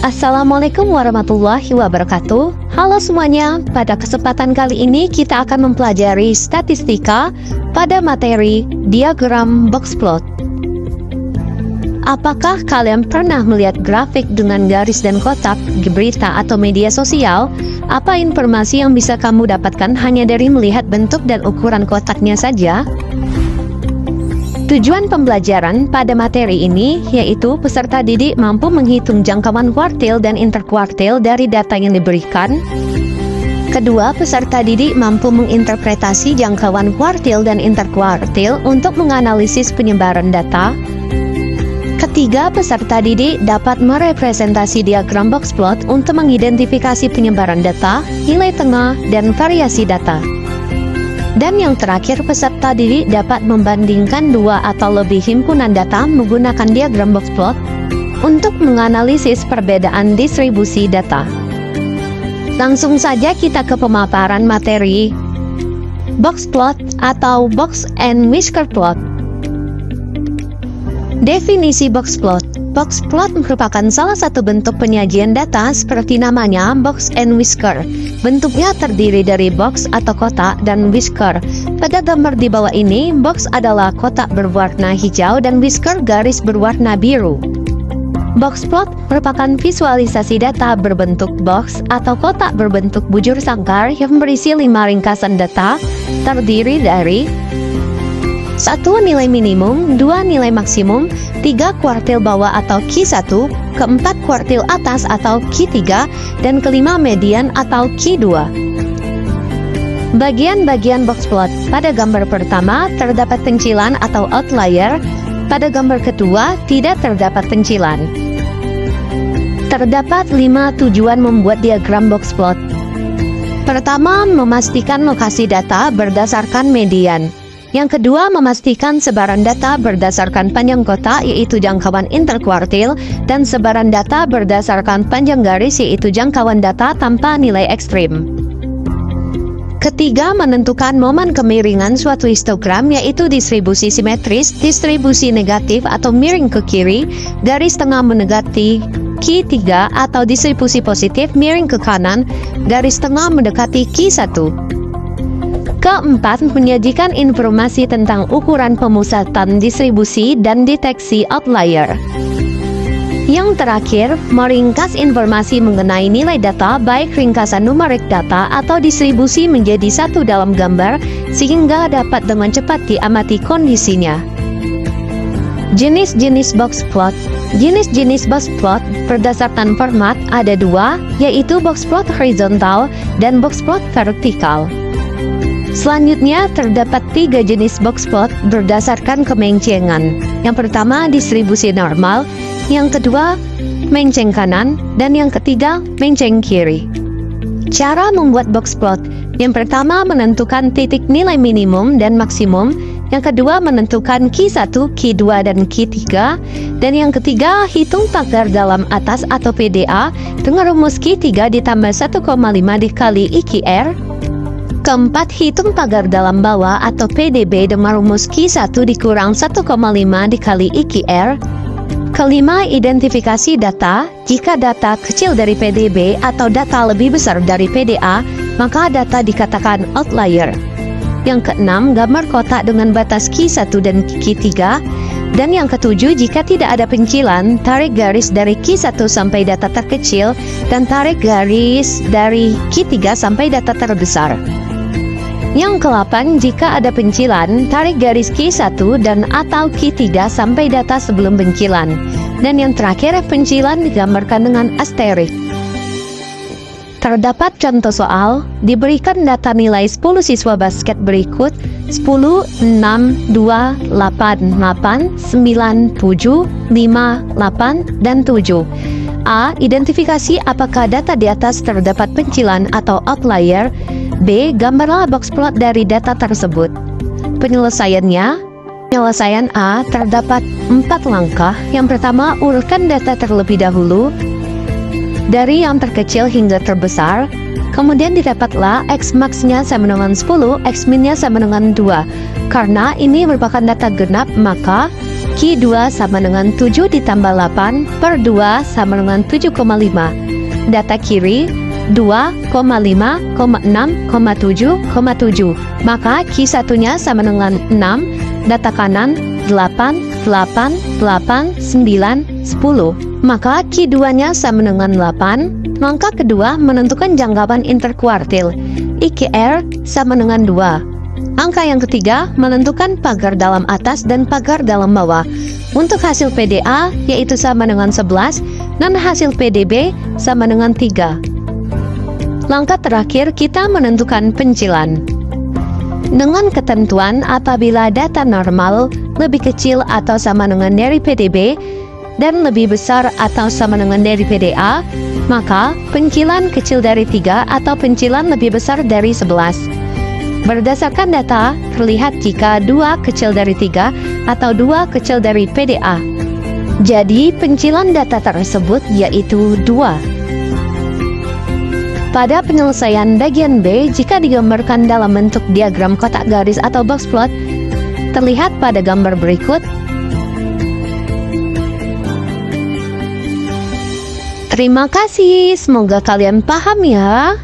Assalamualaikum warahmatullahi wabarakatuh. Halo semuanya, pada kesempatan kali ini kita akan mempelajari statistika pada materi diagram box plot. Apakah kalian pernah melihat grafik dengan garis dan kotak di berita atau media sosial? Apa informasi yang bisa kamu dapatkan hanya dari melihat bentuk dan ukuran kotaknya saja? Tujuan pembelajaran pada materi ini yaitu peserta didik mampu menghitung jangkauan kuartil dan interkuartil dari data yang diberikan. Kedua, peserta didik mampu menginterpretasi jangkauan kuartil dan interkuartil untuk menganalisis penyebaran data. Ketiga, peserta didik dapat merepresentasi diagram box plot untuk mengidentifikasi penyebaran data, nilai tengah, dan variasi data. Dan yang terakhir, peserta didik dapat membandingkan dua atau lebih himpunan data menggunakan diagram box plot untuk menganalisis perbedaan distribusi data. Langsung saja kita ke pemaparan materi box plot atau box and whisker plot. Definisi box plot. Box plot merupakan salah satu bentuk penyajian data seperti namanya, box and whisker. Bentuknya terdiri dari box atau kotak dan whisker. Pada gambar di bawah ini, box adalah kotak berwarna hijau dan whisker garis berwarna biru. Box plot merupakan visualisasi data berbentuk box atau kotak berbentuk bujur sangkar yang berisi 5 ringkasan data, terdiri dari 1. Nilai minimum, 2. Nilai maksimum, 3. Kuartil bawah atau Q1, keempat kuartil atas atau Q3, dan kelima median atau Q2. Bagian-bagian box plot. Pada gambar pertama terdapat pencilan atau outlier, pada gambar kedua tidak terdapat pencilan. Terdapat 5 tujuan membuat diagram box plot. Pertama, memastikan lokasi data berdasarkan median. Yang kedua, memastikan sebaran data berdasarkan panjang kotak yaitu jangkauan interkuartil dan sebaran data berdasarkan panjang garis yaitu jangkauan data tanpa nilai ekstrim. Ketiga, menentukan momen kemiringan suatu histogram yaitu distribusi simetris, distribusi negatif atau miring ke kiri, garis tengah mendekati Q3 atau distribusi positif miring ke kanan, garis tengah mendekati Q1. Keempat, menyajikan informasi tentang ukuran pemusatan distribusi dan deteksi outlier. Yang terakhir, meringkas informasi mengenai nilai data baik ringkasan numerik data atau distribusi menjadi satu dalam gambar sehingga dapat dengan cepat diamati kondisinya. Jenis-jenis box plot. Jenis-jenis box plot berdasarkan format ada dua, yaitu box plot horizontal dan box plot vertikal. Selanjutnya, terdapat 3 jenis box plot berdasarkan kemencengan. Yang pertama, distribusi normal. Yang kedua, menceng kanan. Dan yang ketiga, menceng kiri. Cara membuat box plot. Yang pertama, menentukan titik nilai minimum dan maksimum. Yang kedua, menentukan Q1, Q2, dan Q3. Dan yang ketiga, hitung pagar dalam atas atau PDA dengan rumus Q3 ditambah 1,5 dikali IQR. Keempat, hitung pagar dalam bawah atau PDB dengan rumus Q1 dikurang 1,5 dikali IQR. Kelima, identifikasi data. Jika data kecil dari PDB atau data lebih besar dari PDA, maka data dikatakan outlier. Yang keenam, gambar kotak dengan batas Q1 dan Q3. Dan yang ketujuh, jika tidak ada pencilan, tarik garis dari Q1 sampai data terkecil dan tarik garis dari Q3 sampai data terbesar. Yang ke-8, jika ada pencilan, tarik garis Q1 dan atau Q3 sampai data sebelum pencilan. Dan yang terakhir, pencilan digambarkan dengan asterik. Terdapat contoh soal, diberikan data nilai 10 siswa basket berikut 10, 6, 2, 8, 8, 9, 7, 5, 8, dan 7. A. Identifikasi apakah data di atas terdapat pencilan atau outlier. B. Gambarlah box plot dari data tersebut. Penyelesaiannya, penyelesaian A terdapat 4 langkah. Yang pertama, urutkan data terlebih dahulu dari yang terkecil hingga terbesar. Kemudian didapatlah X max-nya sama dengan 10, X min-nya sama dengan 2. Karena ini merupakan data genap, maka Q2 sama dengan 7 ditambah 8 per 2 sama dengan 7,5. Data kiri 2,5,6,7,7. Maka Q1-nya sama dengan 6. Data kanan 8, 8, 8, 9, 10. Maka Q2-nya sama dengan 8. Langkah kedua menentukan jangkauan interkuartil. IKR sama dengan 2. Angka yang ketiga menentukan pagar dalam atas dan pagar dalam bawah. Untuk hasil PDA yaitu sama dengan 11 dan hasil PDB sama dengan 3. Langkah terakhir kita menentukan pencilan. Dengan ketentuan apabila data normal lebih kecil atau sama dengan dari PDB dan lebih besar atau sama dengan dari PDA, maka pencilan kecil dari 3 atau pencilan lebih besar dari 11. Berdasarkan data, terlihat jika 2 kecil dari 3 atau 2 kecil dari PDA. Jadi, pencilan data tersebut yaitu 2. Pada penyelesaian bagian B, jika digambarkan dalam bentuk diagram kotak garis atau box plot, terlihat pada gambar berikut. Terima kasih, semoga kalian paham ya.